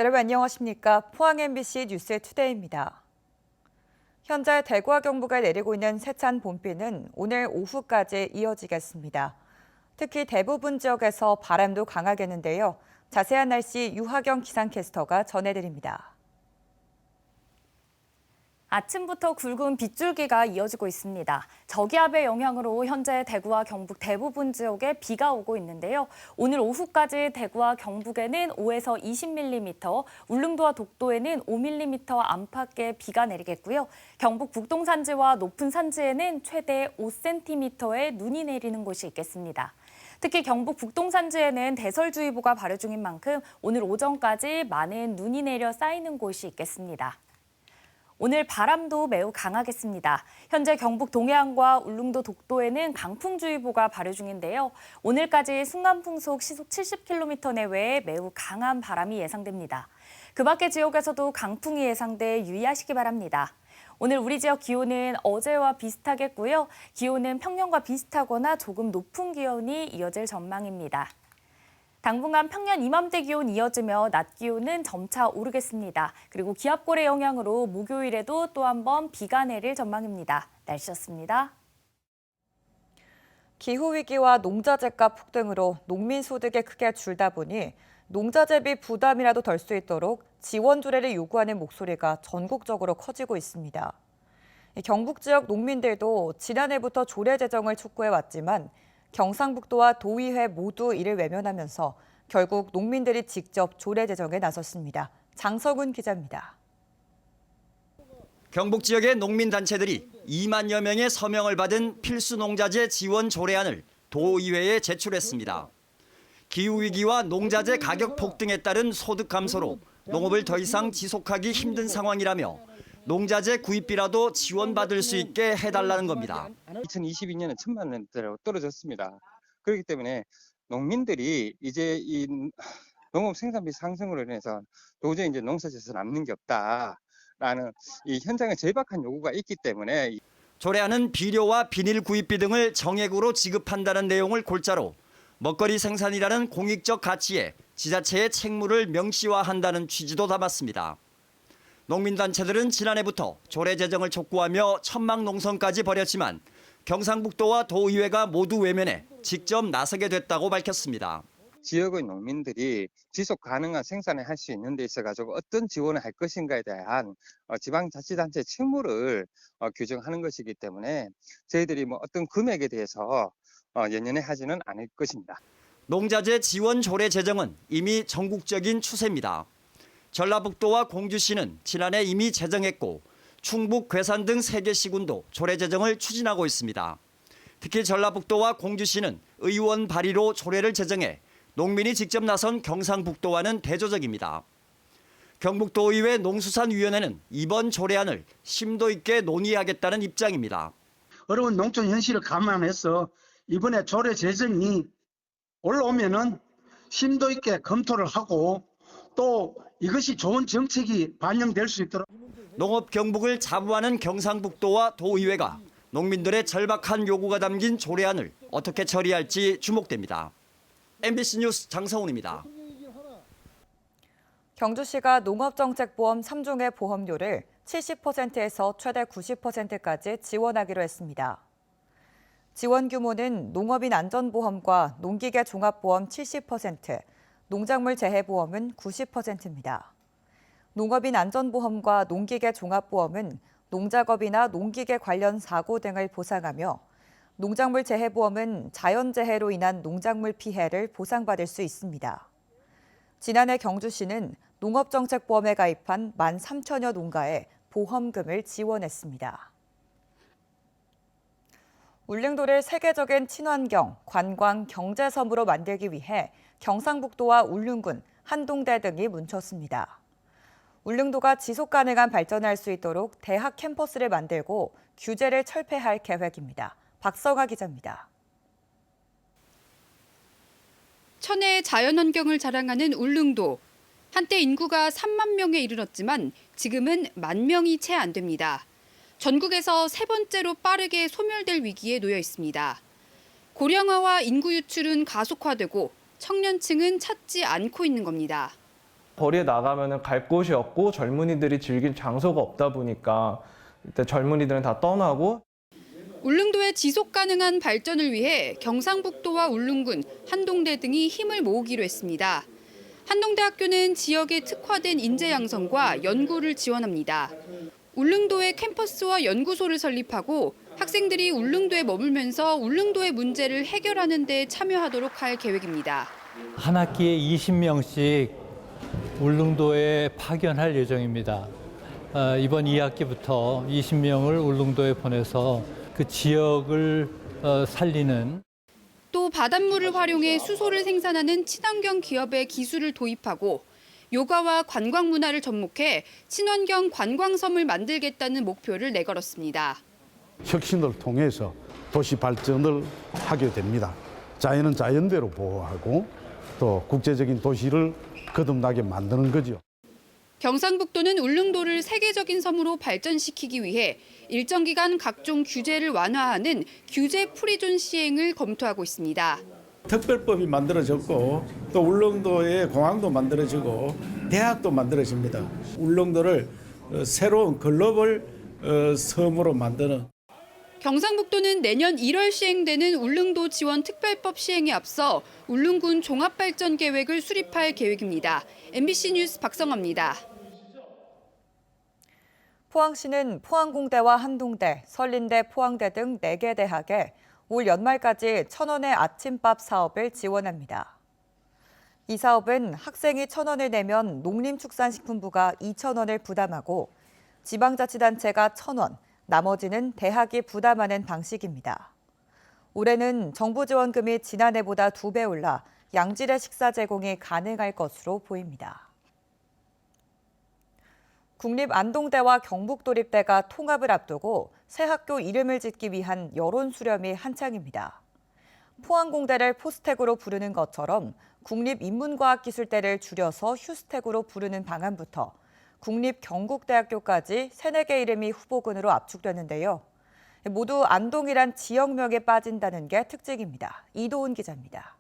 여러분 안녕하십니까? 포항 MBC 뉴스 투데이입니다. 현재 대구와 경북에 내리고 있는 세찬 봄비는 오늘 오후까지 이어지겠습니다. 특히 대부분 지역에서 바람도 강하겠는데요. 자세한 날씨 유하경 기상캐스터가 전해드립니다. 아침부터 굵은 빗줄기가 이어지고 있습니다. 저기압의 영향으로 현재 대구와 경북 대부분 지역에 비가 오고 있는데요. 오늘 오후까지 대구와 경북에는 5에서 20mm, 울릉도와 독도에는 5mm 안팎의 비가 내리겠고요. 경북 북동 산지와 높은 산지에는 최대 5cm의 눈이 내리는 곳이 있겠습니다. 특히 경북 북동 산지에는 대설주의보가 발효 중인 만큼 오늘 오전까지 많은 눈이 내려 쌓이는 곳이 있겠습니다. 오늘 바람도 매우 강하겠습니다. 현재 경북 동해안과 울릉도 독도에는 강풍주의보가 발효 중인데요. 오늘까지 순간풍속 시속 70km 내외의 매우 강한 바람이 예상됩니다. 그 밖의 지역에서도 강풍이 예상돼 유의하시기 바랍니다. 오늘 우리 지역 기온은 어제와 비슷하겠고요. 기온은 평년과 비슷하거나 조금 높은 기온이 이어질 전망입니다. 당분간 평년 이맘때 기온 이어지며 낮 기온은 점차 오르겠습니다. 그리고 기압골의 영향으로 목요일에도 또 한 번 비가 내릴 전망입니다. 날씨였습니다. 기후위기와 농자재값 폭등으로 농민 소득이 크게 줄다 보니 농자재비 부담이라도 덜 수 있도록 지원 조례를 요구하는 목소리가 전국적으로 커지고 있습니다. 경북 지역 농민들도 지난해부터 조례 제정을 촉구해왔지만 경상북도와 도의회 모두 이를 외면하면서 결국 농민들이 직접 조례 제정에 나섰습니다. 장석훈 기자입니다. 경북 지역의 농민단체들이 2만여 명의 서명을 받은 필수농자재 지원 조례안을 도의회에 제출했습니다. 기후위기와 농자재 가격 폭등에 따른 소득 감소로 농업을 더 이상 지속하기 힘든 상황이라며 농자재 구입비라도 지원받을 수 있게 해달라는 겁니다. 2022년에 1,000만 원대로 떨어졌습니다. 그렇기 때문에 농민들이 이제 이 농업 생산비 상승으로 인해서 도저히 이제 농사지에서 남는 게 없다라는 이 현장에 절박한 요구가 있기 때문에 조례안은 비료와 비닐 구입비 등을 정액으로 지급한다는 내용을 골자로 먹거리 생산이라는 공익적 가치에 지자체의 책무를 명시화한다는 취지도 담았습니다. 농민단체들은 지난해부터 조례 제정을 촉구하며 천막 농성까지 벌였지만 경상북도와 도의회가 모두 외면해 직접 나서게 됐다고 밝혔습니다. 지역의 농민들이 지속 가능한 생산을 할 수 있는 데 있어가지고 어떤 지원을 할 것인가에 대한 지방자치단체 책무를 규정하는 것이기 때문에 저희들이 어떤 금액에 대해서 연연해 하지는 않을 것입니다. 농자재 지원 조례 제정은 이미 전국적인 추세입니다. 전라북도와 공주시는 지난해 이미 제정했고 충북, 괴산 등 3개 시군도 조례 제정을 추진하고 있습니다. 특히 전라북도와 공주시는 의원 발의로 조례를 제정해 농민이 직접 나선 경상북도와는 대조적입니다. 경북도의회 농수산위원회는 이번 조례안을 심도 있게 논의하겠다는 입장입니다. 어려운 농촌 현실을 감안해서 이번에 조례 제정이 올라오면은 심도 있게 검토를 하고 또 이것이 좋은 정책이 반영될 수 있도록 농업 경북을 자부하는 경상북도와 도의회가 농민들의 절박한 요구가 담긴 조례안을 어떻게 처리할지 주목됩니다. MBC 뉴스 장성훈입니다. 경주시가 농업정책보험 3종의 보험료를 70%에서 최대 90%까지 지원하기로 했습니다. 지원 규모는 농업인 안전보험과 농기계 종합보험 70%, 농작물 재해보험은 90%입니다. 농업인 안전보험과 농기계 종합보험은 농작업이나 농기계 관련 사고 등을 보상하며 농작물 재해보험은 자연재해로 인한 농작물 피해를 보상받을 수 있습니다. 지난해 경주시는 농업정책보험에 가입한 13,000여 농가에 보험금을 지원했습니다. 울릉도를 세계적인 친환경, 관광, 경제섬으로 만들기 위해 경상북도와 울릉군, 한동대 등이 뭉쳤습니다. 울릉도가 지속가능한 발전할 수 있도록 대학 캠퍼스를 만들고 규제를 철폐할 계획입니다. 박성아 기자입니다. 천혜의 자연환경을 자랑하는 울릉도. 한때 인구가 3만 명에 이르렀지만 지금은 10,000명이 채 안 됩니다. 전국에서 세 번째로 빠르게 소멸될 위기에 놓여 있습니다. 고령화와 인구 유출은 가속화되고 청년층은 찾지 않고 있는 겁니다. 거리에 나가면은 갈 곳이 없고 젊은이들이 즐길 장소가 없다 보니까 일단 젊은이들은 다 떠나고 울릉도의 지속 가능한 발전을 위해 경상북도와 울릉군, 한동대 등이 힘을 모으기로 했습니다. 한동대학교는 지역에 특화된 인재 양성과 연구를 지원합니다. 울릉도에 캠퍼스와 연구소를 설립하고 학생들이 울릉도에 머물면서 울릉도의 문제를 해결하는 데 참여하도록 할 계획입니다. 한 학기에 20명씩 울릉도에 파견할 예정입니다. 이번 2학기부터 20명을 울릉도에 보내서 그 지역을 살리는 또 바닷물을 활용해 수소를 생산하는 친환경 기업의 기술을 도입하고 요가와 관광 문화를 접목해 친환경 관광섬을 만들겠다는 목표를 내걸었습니다. 혁신을 통해서 도시 발전을 하게 됩니다. 자연은 자연대로 보호하고 또 국제적인 도시를 거듭나게 만드는 거죠. 경상북도는 울릉도를 세계적인 섬으로 발전시키기 위해 일정 기간 각종 규제를 완화하는 규제 프리존 시행을 검토하고 있습니다. 특별법이 만들어졌고 또 울릉도에 공항도 만들어지고 대학도 만들어집니다. 울릉도를 새로운 글로벌 섬으로 만드는 경상북도는 내년 1월 시행되는 울릉도 지원 특별법 시행에 앞서 울릉군 종합발전 계획을 수립할 계획입니다. MBC 뉴스 박성아입니다. 포항시는 포항공대와 한동대, 설린대, 포항대 등 4개 대학에 올 연말까지 1,000원의 아침밥 사업을 지원합니다. 이 사업은 학생이 1,000원을 내면 농림축산식품부가 2,000원을 부담하고 지방자치단체가 1,000원, 나머지는 대학이 부담하는 방식입니다. 올해는 정부 지원금이 지난해보다 2배 올라 양질의 식사 제공이 가능할 것으로 보입니다. 국립안동대와 경북도립대가 통합을 앞두고 새 학교 이름을 짓기 위한 여론 수렴이 한창입니다. 포항공대를 포스텍으로 부르는 것처럼 국립인문과학기술대를 줄여서 휴스텍으로 부르는 방안부터 국립경북대학교까지 3-4개 이름이 후보군으로 압축되는데요. 모두 안동이란 지역명에 빠진다는 게 특징입니다. 이도훈 기자입니다.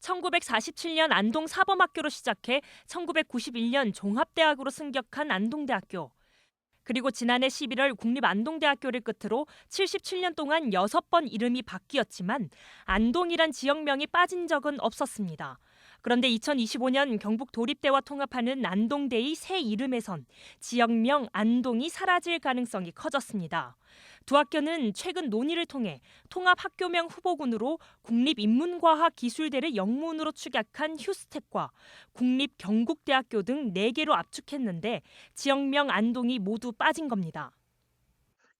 1947년 안동 사범학교로 시작해 1991년 종합대학으로 승격한 안동대학교. 그리고 지난해 11월 국립안동대학교를 끝으로 77년 동안 6번 이름이 바뀌었지만 안동이란 지역명이 빠진 적은 없었습니다. 그런데 2025년 경북도립대와 통합하는 안동대의 새 이름에선 지역명 안동이 사라질 가능성이 커졌습니다. 두 학교는 최근 논의를 통해 통합학교명 후보군으로 국립인문과학기술대를 영문으로 축약한 휴스텍과 국립경북대학교 등 4개로 압축했는데 지역명 안동이 모두 빠진 겁니다.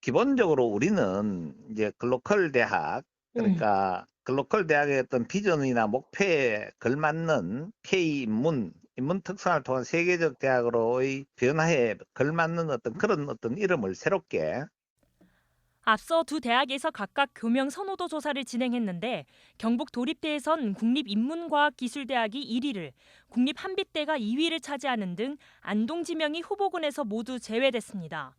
기본적으로 우리는 이제 글로컬 대학, 그러니까 글로컬 대학의 어떤 비전이나 목표에 걸맞는 K인문, 인문 특성을 통한 세계적 대학으로의 변화에 걸맞는 그런 이름을 새롭게. 앞서 두 대학에서 각각 교명 선호도 조사를 진행했는데 경북 도립대에선 국립인문과학기술대학이 1위를, 국립한빛대가 2위를 차지하는 등 안동 지명이 후보군에서 모두 제외됐습니다.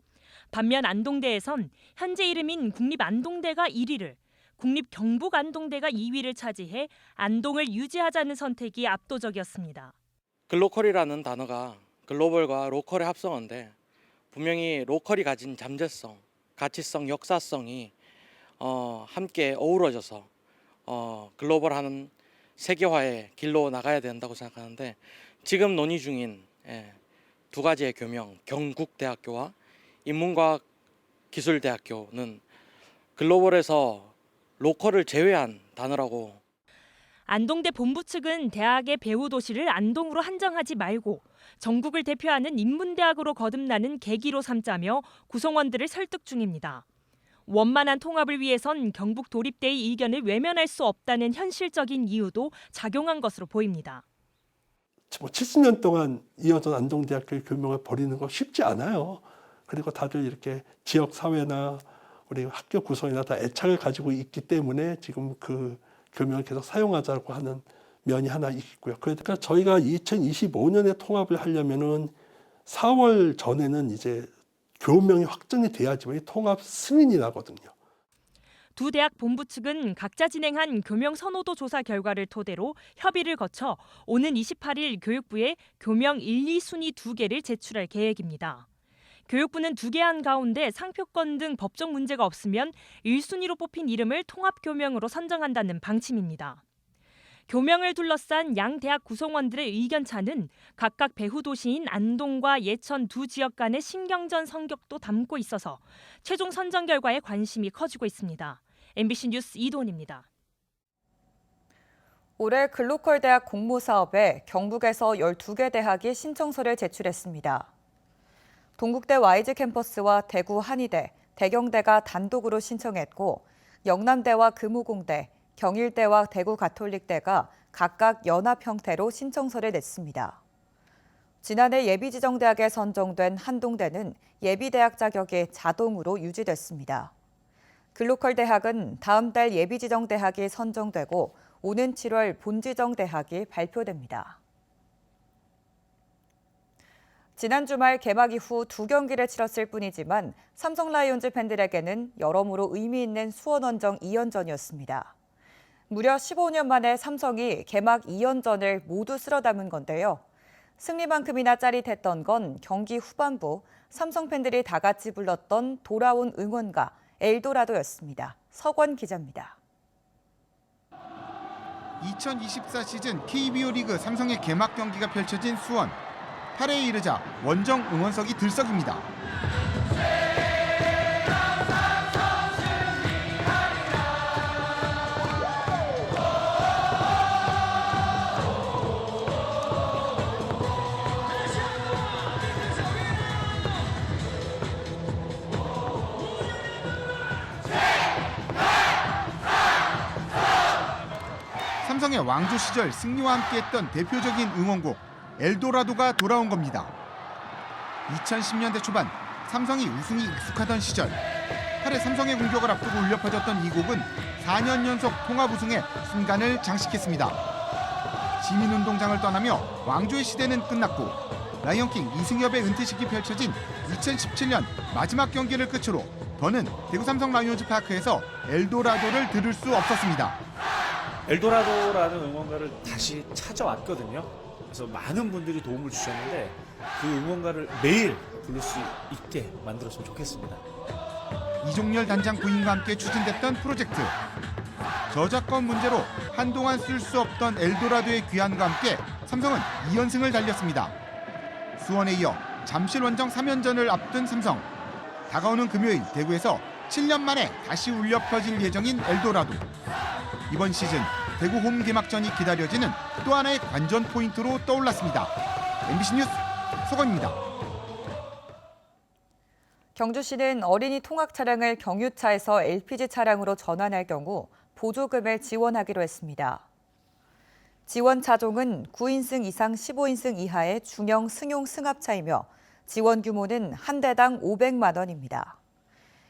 반면 안동대에선 현재 이름인 국립안동대가 1위를, 국립경북안동대가 2위를 차지해 안동을 유지하자는 선택이 압도적이었습니다. 글로컬이라는 단어가 글로벌과 로컬의 합성어인데 분명히 로컬이 가진 잠재성, 가치성, 역사성이 함께 어우러져서 글로벌한 세계화의 길로 나가야 된다고 생각하는데 지금 논의 중인 두 가지의 교명, 경북대학교와 인문과학기술대학교는 글로벌에서 로컬을 제외한 단어라고. 안동대 본부 측은 대학의 배후 도시를 안동으로 한정하지 말고 전국을 대표하는 인문대학으로 거듭나는 계기로 삼자며 구성원들을 설득 중입니다. 원만한 통합을 위해선 경북 도립대의 의견을 외면할 수 없다는 현실적인 이유도 작용한 것으로 보입니다. 70년 동안 이어진 안동대학교의 교명을 버리는 거 쉽지 않아요. 그리고 다들 이렇게 지역사회나 우리 학교 구성이나 다 애착을 가지고 있기 때문에 지금 그 교명을 계속 사용하자고 하는 면이 하나 있고요. 그러니까 저희가 2025년에 통합을 하려면은 4월 전에는 이제 교명이 확정이 돼야지만 통합 승인이 나거든요. 두 대학 본부 측은 각자 진행한 교명 선호도 조사 결과를 토대로 협의를 거쳐 오는 28일 교육부에 교명 1, 2순위 2개를 제출할 계획입니다. 교육부는 2개 안 가운데 상표권 등 법적 문제가 없으면 1순위로 뽑힌 이름을 통합교명으로 선정한다는 방침입니다. 교명을 둘러싼 양 대학 구성원들의 의견차는 각각 배후 도시인 안동과 예천 두 지역 간의 신경전 성격도 담고 있어서 최종 선정 결과에 관심이 커지고 있습니다. MBC 뉴스 이도훈입니다. 올해 글로컬 대학 공모 사업에 경북에서 12개 대학이 신청서를 제출했습니다. 동국대 YG 캠퍼스와 대구 한의대, 대경대가 단독으로 신청했고 영남대와 금호공대, 경일대와 대구 가톨릭대가 각각 연합 형태로 신청서를 냈습니다. 지난해 예비지정대학에 선정된 한동대는 예비대학 자격이 자동으로 유지됐습니다. 글로컬 대학은 다음 달 예비지정대학이 선정되고 오는 7월 본지정대학이 발표됩니다. 지난 주말 개막 이후 2경기를 치렀을 뿐이지만 삼성 라이온즈 팬들에게는 여러모로 의미 있는 수원원정 2연전이었습니다. 무려 15년 만에 삼성이 개막 2연전을 모두 쓸어 담은 건데요. 승리만큼이나 짜릿했던 건 경기 후반부 삼성 팬들이 다 같이 불렀던 돌아온 응원가 엘도라도였습니다. 서권 기자입니다. 2024 시즌 KBO 리그 삼성의 개막 경기가 펼쳐진 수원. 8회에 이르자 원정 응원석이 들썩입니다. 삼성의 왕조 시절 승리와 함께했던 대표적인 응원곡 엘도라도가 돌아온 겁니다. 2010년대 초반 삼성이 우승이 익숙하던 시절 8회 삼성의 공격을 앞두고 울려 퍼졌던 이 곡은 4년 연속 통합 우승의 순간을 장식했습니다. 시민운동장을 떠나며 왕조의 시대는 끝났고 라이온킹 이승엽의 은퇴식이 펼쳐진 2017년 마지막 경기를 끝으로 더는 대구 삼성 라이온즈 파크에서 엘도라도를 들을 수 없었습니다. 엘도라도라는 응원가를 다시 찾아왔거든요. 그래서 많은 분들이 도움을 주셨는데 그 응원가를 매일 부를 수 있게 만들었으면 좋겠습니다. 이종렬 단장 부인과 함께 추진됐던 프로젝트. 저작권 문제로 한동안 쓸 수 없던 엘도라도의 귀환과 함께 삼성은 2연승을 달렸습니다. 수원에 이어 잠실 원정 3연전을 앞둔 삼성. 다가오는 금요일 대구에서 7년 만에 다시 울려 퍼질 예정인 엘도라도. 이번 시즌 대구 홈 개막전이 기다려지는 또 하나의 관전 포인트로 떠올랐습니다. MBC 뉴스 서건입니다. 경주시는 어린이 통학 차량을 경유차에서 LPG 차량으로 전환할 경우 보조금을 지원하기로 했습니다. 지원 차종은 9인승 이상 15인승 이하의 중형 승용 승합차이며 지원 규모는 한 대당 500만 원입니다.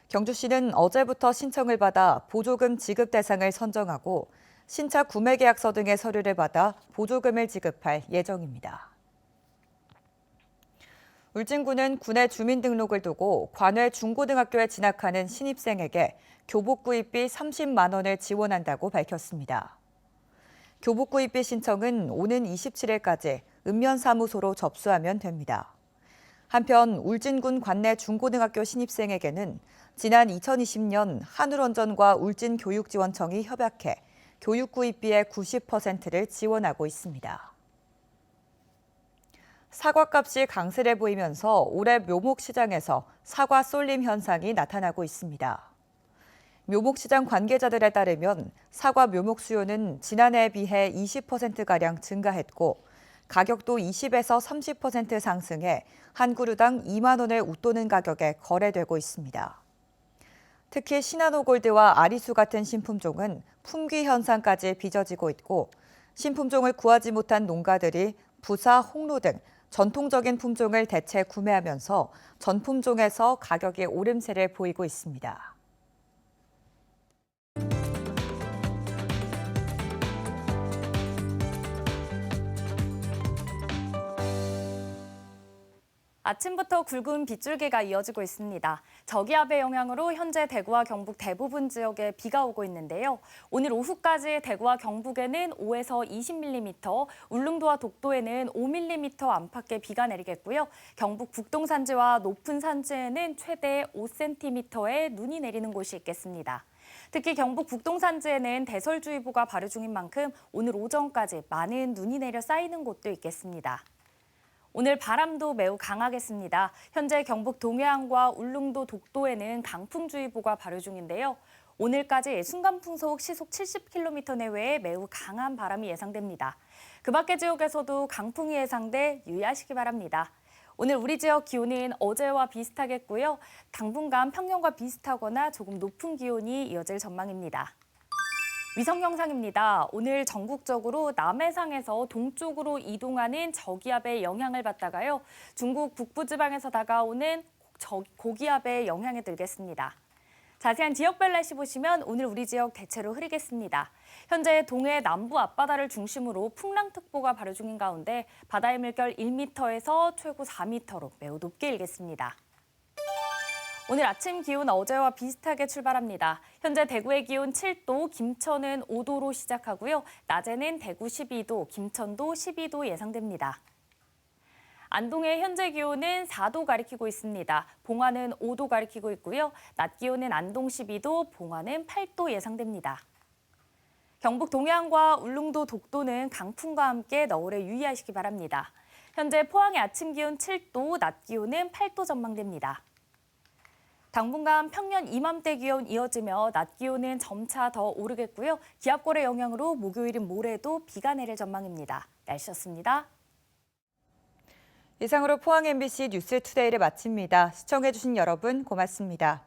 경주시는 어제부터 신청을 받아 보조금 지급 대상을 선정하고 신차 구매 계약서 등의 서류를 받아 보조금을 지급할 예정입니다. 울진군은 군의 주민등록을 두고 관외 중고등학교에 진학하는 신입생에게 교복 구입비 30만 원을 지원한다고 밝혔습니다. 교복 구입비 신청은 오는 27일까지 읍면사무소로 접수하면 됩니다. 한편 울진군 관내 중고등학교 신입생에게는 지난 2020년 한울원전과 울진교육지원청이 협약해 교육 구입비의 90%를 지원하고 있습니다. 사과값이 강세를 보이면서 올해 묘목시장에서 사과 쏠림 현상이 나타나고 있습니다. 묘목시장 관계자들에 따르면 사과 묘목 수요는 지난해에 비해 20%가량 증가했고 가격도 20에서 30% 상승해 한 그루당 2만 원을 웃도는 가격에 거래되고 있습니다. 특히 시나노골드와 아리수 같은 신품종은 품귀 현상까지 빚어지고 있고 신품종을 구하지 못한 농가들이 부사, 홍로 등 전통적인 품종을 대체 구매하면서 전품종에서 가격의 오름세를 보이고 있습니다. 아침부터 굵은 빗줄기가 이어지고 있습니다. 저기압의 영향으로 현재 대구와 경북 대부분 지역에 비가 오고 있는데요. 오늘 오후까지 대구와 경북에는 5에서 20mm, 울릉도와 독도에는 5mm 안팎의 비가 내리겠고요. 경북 북동 산지와 높은 산지에는 최대 5cm의 눈이 내리는 곳이 있겠습니다. 특히 경북 북동 산지에는 대설주의보가 발효 중인 만큼 오늘 오전까지 많은 눈이 내려 쌓이는 곳도 있겠습니다. 오늘 바람도 매우 강하겠습니다. 현재 경북 동해안과 울릉도 독도에는 강풍주의보가 발효 중인데요. 오늘까지 순간풍속 시속 70km 내외의 매우 강한 바람이 예상됩니다. 그 밖의 지역에서도 강풍이 예상돼 유의하시기 바랍니다. 오늘 우리 지역 기온은 어제와 비슷하겠고요. 당분간 평년과 비슷하거나 조금 높은 기온이 이어질 전망입니다. 위성 영상입니다. 오늘 전국적으로 남해상에서 동쪽으로 이동하는 저기압의 영향을 받다가요. 중국 북부지방에서 다가오는 고기압의 영향에 들겠습니다. 자세한 지역별 날씨 보시면 오늘 우리 지역 대체로 흐리겠습니다. 현재 동해 남부 앞바다를 중심으로 풍랑특보가 발효 중인 가운데 바다의 물결 1m에서 최고 4m로 매우 높게 일겠습니다. 오늘 아침 기온 어제와 비슷하게 출발합니다. 현재 대구의 기온 7도, 김천은 5도로 시작하고요. 낮에는 대구 12도, 김천도 12도 예상됩니다. 안동의 현재 기온은 4도 가리키고 있습니다. 봉화는 5도 가리키고 있고요. 낮 기온은 안동 12도, 봉화는 8도 예상됩니다. 경북 동해안과 울릉도 독도는 강풍과 함께 너울에 유의하시기 바랍니다. 현재 포항의 아침 기온 7도, 낮 기온은 8도 전망됩니다. 당분간 평년 이맘때 기온 이어지며 낮 기온은 점차 더 오르겠고요. 기압골의 영향으로 목요일인 모레도 비가 내릴 전망입니다. 날씨였습니다. 이상으로 포항 MBC 뉴스투데이를 마칩니다. 시청해주신 여러분 고맙습니다.